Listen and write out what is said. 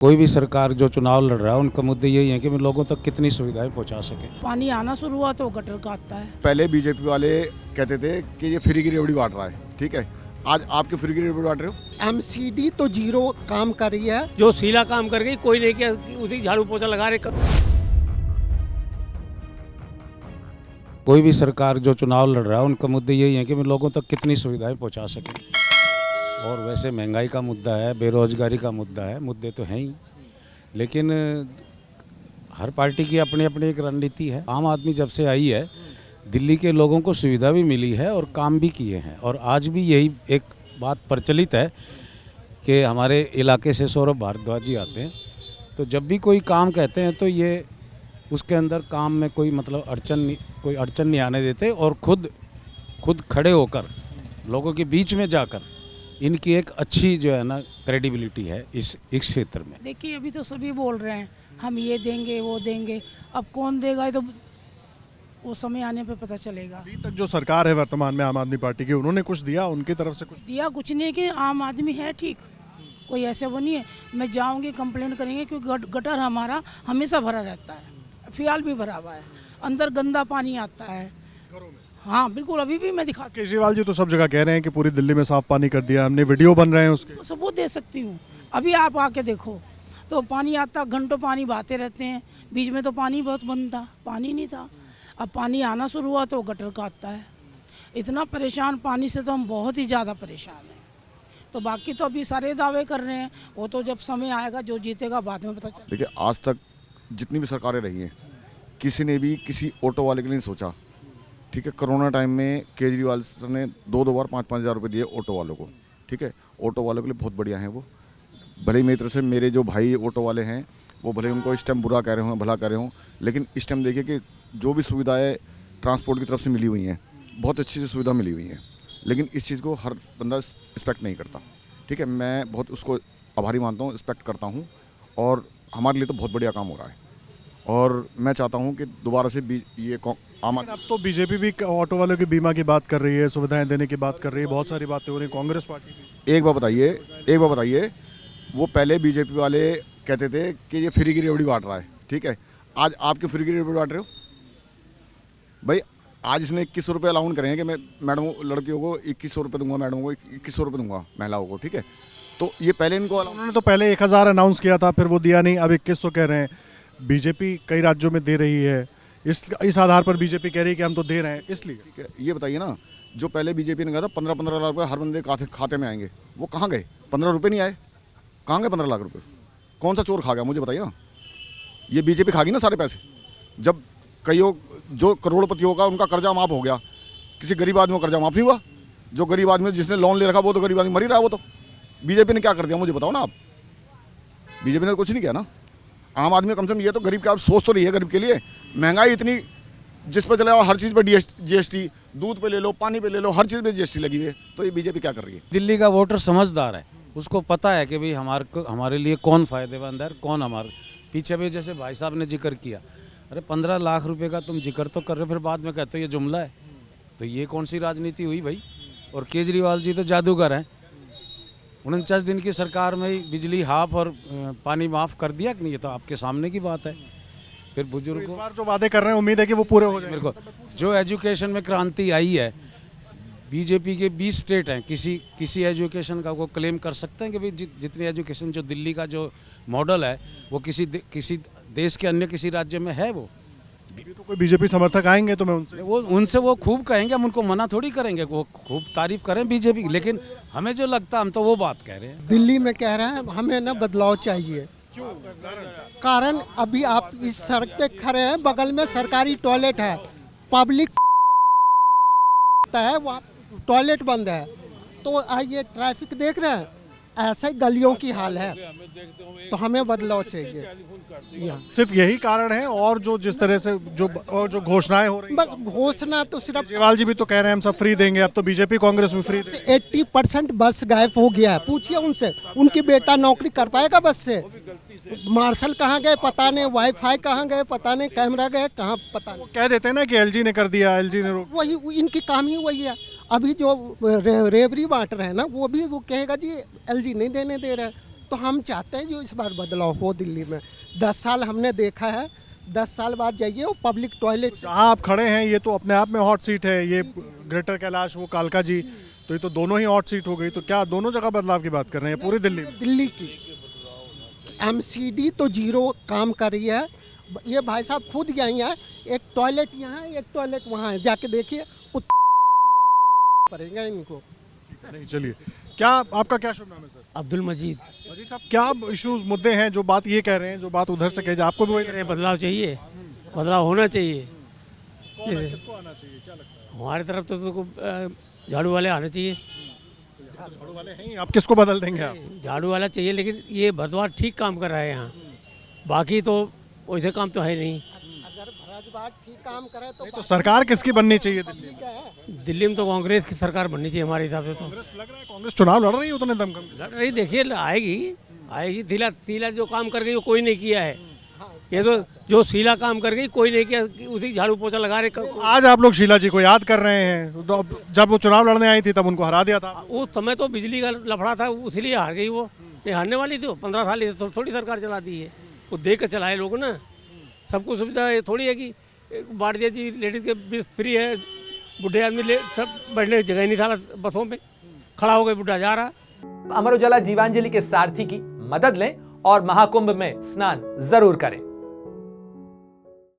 कोई भी सरकार जो चुनाव लड़ रहा है उनका मुद्दे यही है कि लोगों तक कितनी सुविधाएं पहुंचा सके। पानी आना शुरू हुआ तो गटर का आता है। पहले बीजेपी वाले कहते थे कि ये फ्री की रेवड़ी बांट रहा है, ठीक है। आज आपके फ्री की रेवड़ी बांट रहे हो। एमसीडी तो जीरो काम कर रही है। जो सीला काम कर गई कोई नहीं किया, उसी झाड़ू पोछा लगा रहे। कोई भी सरकार जो चुनाव लड़ रहा है उनका मुद्दे यही है कि लोगों तक कितनी सुविधाएं पहुंचा सके। और वैसे महंगाई का मुद्दा है, बेरोजगारी का मुद्दा है, मुद्दे तो हैं ही, लेकिन हर पार्टी की अपनी अपनी एक रणनीति है। आम आदमी जब से आई है दिल्ली के लोगों को सुविधा भी मिली है और काम भी किए हैं। और आज भी यही एक बात प्रचलित है कि हमारे इलाके से सौरभ भारद्वाज जी आते हैं, तो जब भी कोई काम कहते हैं तो ये उसके अंदर काम में कोई अड़चन नहीं आने देते और खुद खड़े होकर लोगों के बीच में जाकर इनकी एक अच्छी जो है ना क्रेडिबिलिटी है इस क्षेत्र में। देखिए अभी तो सभी बोल रहे हैं हम ये देंगे वो देंगे, अब कौन देगा ये तो वो समय आने पे पता चलेगा। अभी तक जो सरकार है वर्तमान में आम आदमी पार्टी की, उन्होंने कुछ दिया, उनकी तरफ से कुछ दिया कुछ नहीं कि आम आदमी है ठीक, कोई ऐसे वो नहीं है। मैं जाऊंगी कंप्लेंट करेंगे क्योंकि गटर हमारा हमेशा भरा रहता है, फियाल भी भरा हुआ है, अंदर गंदा पानी आता है। हाँ बिल्कुल, अभी भी मैं दिखा। केजरीवाल जी तो सब जगह कह रहे हैं कि पूरी दिल्ली में साफ पानी कर दिया हमने, वीडियो बन रहे हैं उसके। सबूत दे सकती हूँ, अभी आप आके देखो तो पानी आता, घंटों पानी बहाते रहते हैं। बीच में तो पानी बहुत बंद था, पानी नहीं था। अब पानी आना शुरू हुआ तो गटर का आता है। इतना परेशान पानी से तो हम बहुत ही ज़्यादा परेशान हैं। तो बाकी तो अभी सारे दावे कर रहे हैं, वो तो जब समय आएगा जो जीतेगा बाद में पता चलेगा। देखिए आज तक जितनी भी सरकारें रही हैं किसी ने भी किसी ऑटो वाले के लिए नहीं सोचा, ठीक है। कोरोना टाइम में केजरीवाल सर ने 2-2 बार 5-5 हज़ार रुपये दिए ऑटो वालों को, ठीक है। ऑटो वालों के लिए बहुत बढ़िया हैं वो। भले ही मेरी तरफ से मेरे जो भाई ऑटो वाले हैं वो भले उनको इस टाइम बुरा कह रहे हों भला कह रहे हों, लेकिन इस टाइम देखिए कि जो भी सुविधाएं ट्रांसपोर्ट की तरफ से मिली हुई हैं बहुत अच्छी सुविधा मिली हुई हैं, लेकिन इस चीज़ को हर बंदा रिस्पेक्ट नहीं करता, ठीक है। मैं बहुत उसको आभारी मानता हूँ, रिस्पेक्ट करता हूँ, और हमारे लिए तो बहुत बढ़िया काम हो रहा है। और मैं चाहता हूँ कि दोबारा से ये अब तो बीजेपी भी ऑटो वालों की बीमा की बात कर रही है, सुविधाएं देने की बात कर रही है, बहुत सारी बातें हो रही है। कांग्रेस पार्टी भी एक बात बताइए, वो पहले बीजेपी वाले कहते थे कि ये फ्री की रेवड़ी बांट रहा है, ठीक है। आज आपके फ्री की रेवड़ी बांट रहे हो भाई। आज इसने 2100 रुपये अलाउंस करेंगे कि मैं मैडम लड़कियों को 2100 रुपये दूंगा, मैडम को 2100 रुपये दूंगा, महिलाओं को, ठीक है। तो ये पहले इनको उन्होंने तो पहले 1000 अनाउंस किया था, फिर वो दिया नहीं, अब 2100 कह रहे हैं। बीजेपी कई राज्यों में दे रही है, इस आधार पर बीजेपी कह रही है कि हम तो दे रहे हैं, इसलिए। ठीक है, ये बताइए ना, जो पहले बीजेपी ने कहा था 15-15 लाख रुपये हर बंदे खाते में आएंगे, वो कहाँ गए? 15 रुपये नहीं आए, कहाँ गए 15 लाख रुपये? कौन सा चोर खा गया मुझे बताइए ना। ये बीजेपी खा गई ना सारे पैसे। जब कईयों जो करोड़पति होगा उनका कर्जा माफ़ हो गया, किसी गरीब आदमी को कर्जा माफ़ नहीं हुआ। जो गरीब आदमी जिसने लोन ले रखा वो तो गरीब आदमी मर ही रहा है। वो तो बीजेपी ने क्या कर दिया मुझे बताओ ना आप। बीजेपी ने कुछ नहीं किया ना। आम आदमी कम से कम ये तो गरीब का आप सोच तो रही है गरीब के लिए। महंगाई इतनी जिस पर चले हर चीज़ पर जीएसटी, दूध पे ले लो, पानी पे ले लो, हर चीज़ पे जीएसटी लगी हुई है। तो ये बीजेपी क्या कर रही है? दिल्ली का वोटर समझदार है, उसको पता है कि भाई हमारे लिए कौन फ़ायदेमंद है, कौन हमारे पीछे भी। जैसे भाई साहब ने जिक्र किया, अरे 15 लाख रुपए का तुम जिक्र तो कर रहे हो, फिर बाद में कहते हो ये जुमला है। तो ये कौन सी राजनीति हुई भाई? और केजरीवाल जी तो जादूगर हैं। 49 दिन की सरकार में ही बिजली हाफ और पानी माफ़ कर दिया कि नहीं? ये तो आपके सामने की बात है। फिर बुजुर्गों जो वादे कर रहे हैं उम्मीद है कि वो पूरे हो जाएंगे। मेरे को जो एजुकेशन में क्रांति आई है, बीजेपी के 20 स्टेट हैं, किसी एजुकेशन का वो क्लेम कर सकते हैं कि भाई जितनी एजुकेशन जो दिल्ली का जो मॉडल है वो किसी देश के अन्य किसी राज्य में है। वो तो कोई बीजेपी समर्थक आएंगे तो मैं उनसे वो खूब कहेंगे, हम उनको मना थोड़ी करेंगे, वो खूब तारीफ करें बीजेपी, लेकिन हमें जो लगता है हम तो वो बात कह रहे हैं। दिल्ली में कह रहे हैं हमें ना बदलाव चाहिए। कारण अभी आप इस सड़क पे खड़े हैं, बगल में सरकारी टॉयलेट है, पब्लिक है, वहाँ टॉयलेट बंद है। तो ये ट्रैफिक देख रहे हैं, ऐसा ही गलियों की हाल है। तो हमें बदलाव चाहिए। सिर्फ यही कारण है? और जो जिस तरह से जो घोषणाएं हो रही, बस घोषणा तो सिर्फ केजरीवाल जी भी तो कह रहे हैं हम सब फ्री देंगे, अब तो बीजेपी कांग्रेस में फ्री 80% बस गायब हो गया है। पूछिए उनसे, उनकी बेटा नौकरी कर पाएगा बस से? मार्शल कहाँ गए पता नहीं, वाईफाई कहाँ गए पता नहीं, कैमरा गए कहाँ पता नहीं। कह देते हैं ना कि एलजी ने कर दिया, एलजी ने वही इनकी काम ही वही है। अभी जो रेवड़ी बांट रहे हैं ना, वो भी वो कहेगा जी एलजी नहीं देने दे रहे हैं। तो हम चाहते हैं जो इस बार बदलाव हो दिल्ली में। 10 साल हमने देखा है, 10 साल बाद जाइए वो पब्लिक टॉयलेट जहाँ आप खड़े हैं ये तो अपने आप में हॉट सीट है, ये ग्रेटर कैलाश, वो कालका जी, तो ये तो दोनों ही हॉट सीट हो गई। तो क्या दोनों जगह बदलाव की बात कर रहे हैं पूरी दिल्ली में? दिल्ली की एमसीडी तो जीरो काम कर रही है। ये भाई साहब खुद गए हैं, एक टॉयलेट यहाँ है, एक टॉयलेट वहाँ है, जाके देखिए कुत्ते की तरह दीवार पे मुतना पड़ेगा इनको। नहीं, चलिए, क्या आपका क्या शुभ नाम है सर? अब्दुल मजीद मजीद साहब, क्या इश्यूज मुद्दे हैं जो बात ये कह रहे हैं, जो बात उधर से कह जाए, आपको भी वही कह रहे हैं बदलाव चाहिए, बदलाव होना चाहिए। किसको आना चाहिए, क्या लगता है? हमारी तरफ तो झाड़ू वाले आने चाहिए, झाड़ू वाले हैं ही, आप किसको बदल देंगे आप? झाड़ू वाला चाहिए, लेकिन ये भरद्वाज ठीक काम कर रहा है यहाँ, बाकी तो वैसे काम तो है नहीं। अगर भरद्वाज ठीक काम करे तो सरकार किसकी बननी चाहिए दिल्ली में? क्या है? दिल्ली में तो कांग्रेस की सरकार बननी चाहिए हमारे हिसाब से। तो कांग्रेस लग रहा है कांग्रेस चुनाव लड़ रही है उतने दमखम के। लड़ रही, देखिए आएगी। शीला जो काम कर गई वो कोई नहीं किया है। ये तो जो शीला काम कर गई कोई नहीं किया, उसी झाड़ू पोछा लगा रहे। आज आप लोग शीला जी को याद कर रहे हैं, तो जब वो चुनाव लड़ने आई थी तब उनको हरा दिया था। उस समय तो बिजली का लफड़ा था, इसलिए हार गई वो। नहीं हारने वाली थी, 15 साल तो थोड़ी सरकार चलाती है, वो देख कर चलाए लोग ना। सबको सुविधा है, थोड़ी है कि भारतीय जी लेडीज़ के फ्री है, बुढ़े आदमी सब बैठने की जगह नहीं था बसों में, खड़ा हो गए बुढ़ा जा रहा। अमर उजाला जीवांजलि के सारथी की मदद लें और महाकुंभ में स्नान जरूर करें।